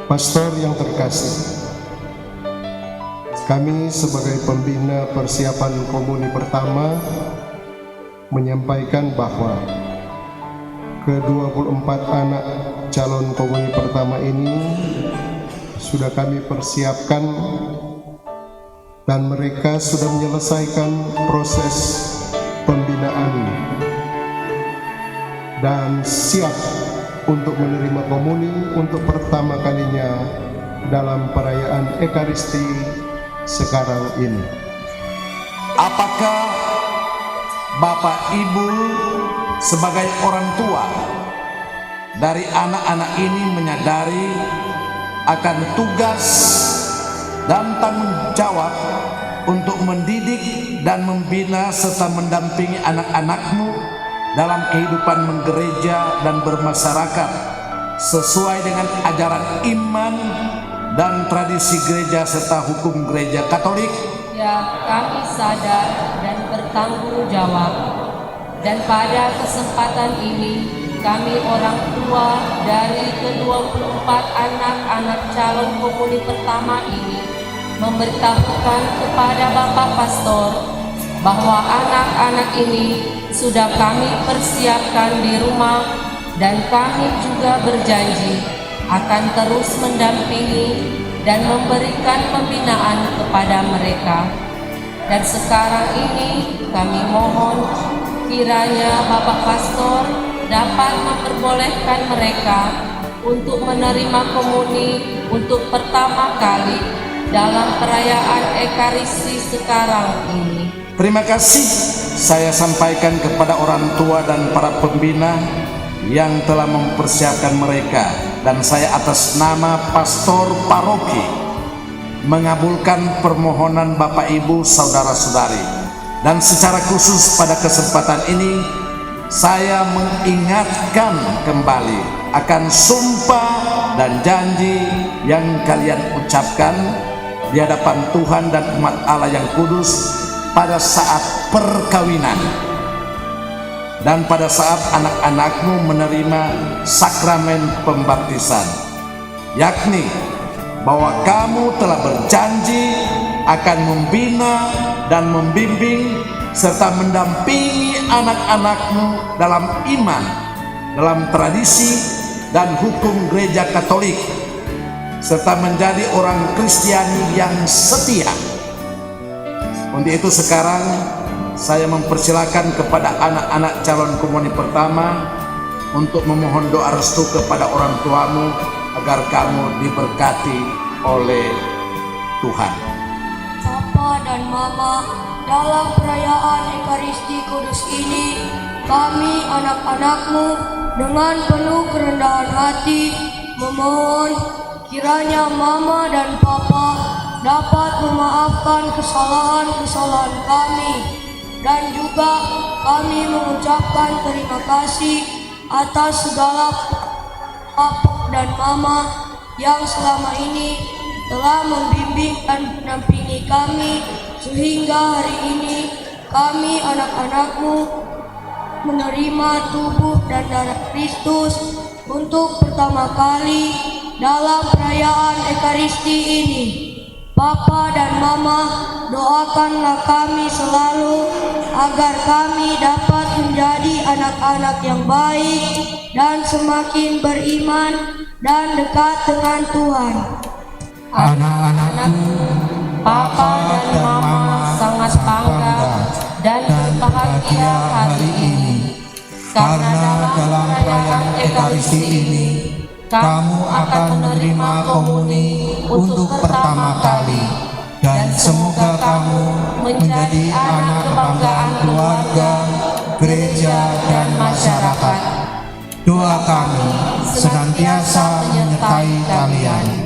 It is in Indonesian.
Pastor yang terkasih, kami sebagai pembina persiapan komuni pertama menyampaikan bahwa ke-24 anak calon komuni pertama ini sudah kami persiapkan dan mereka sudah menyelesaikan proses pembinaan dan siap untuk menerima komuni untuk pertama kalinya dalam perayaan Ekaristi sekarang ini. Apakah Bapak Ibu sebagai orang tua dari anak-anak ini menyadari akan tugas dan tanggung jawab untuk mendidik dan membina serta mendampingi anak-anakmu dalam kehidupan menggereja dan bermasyarakat sesuai dengan ajaran iman dan tradisi gereja serta hukum gereja Katolik? Ya, kami sadar dan bertanggung jawab. Dan pada kesempatan ini, kami orang tua dari ke-24 anak-anak calon komuni pertama ini memberitahukan kepada Bapak Pastor bahwa anak-anak ini sudah kami persiapkan di rumah dan kami juga berjanji akan terus mendampingi dan memberikan pembinaan kepada mereka. Dan sekarang ini kami mohon kiranya Bapak Pastor dapat memperbolehkan mereka untuk menerima komuni untuk pertama kali dalam perayaan Ekaristi sekarang ini. Terima kasih saya sampaikan kepada orang tua dan para pembina yang telah mempersiapkan mereka, dan saya atas nama Pastor Paroki mengabulkan permohonan Bapak Ibu saudara-saudari. Dan secara khusus pada kesempatan ini saya mengingatkan kembali akan sumpah dan janji yang kalian ucapkan di hadapan Tuhan dan umat Allah yang kudus pada saat perkawinan dan pada saat anak-anakmu menerima sakramen pembaptisan, yakni bahwa kamu telah berjanji akan membina dan membimbing serta mendampingi anak-anakmu dalam iman, dalam tradisi dan hukum gereja Katolik, serta menjadi orang Kristiani yang setia. Untuk itu sekarang saya mempersilakan kepada anak-anak calon komuni pertama untuk memohon doa restu kepada orang tuamu agar kamu diberkati oleh Tuhan. Papa dan Mama, dalam perayaan Ekaristi Kudus ini, kami anak-anakmu dengan penuh kerendahan hati memohon kiranya Mama dan Papa dapat memaafkan kesalahan-kesalahan kami, dan juga kami mengucapkan terima kasih atas segala Papa dan Mama yang selama ini telah membimbing dan mendampingi kami sehingga hari ini kami anak-anakmu menerima tubuh dan darah Kristus untuk pertama kali dalam perayaan Ekaristi ini. Papa dan Mama, doakanlah kami selalu agar kami dapat menjadi anak-anak yang baik dan semakin beriman dan dekat dengan Tuhan. Anak-anakku, Papa dan Mama sangat bangga dan berbahagia hari ini karena dalam perayaan Ekaristi ini kamu akan menerima komuni untuk pertama kali, dan semoga kamu menjadi anak kebanggaan keluarga, gereja, dan masyarakat. doa kami senantiasa menyertai kalian.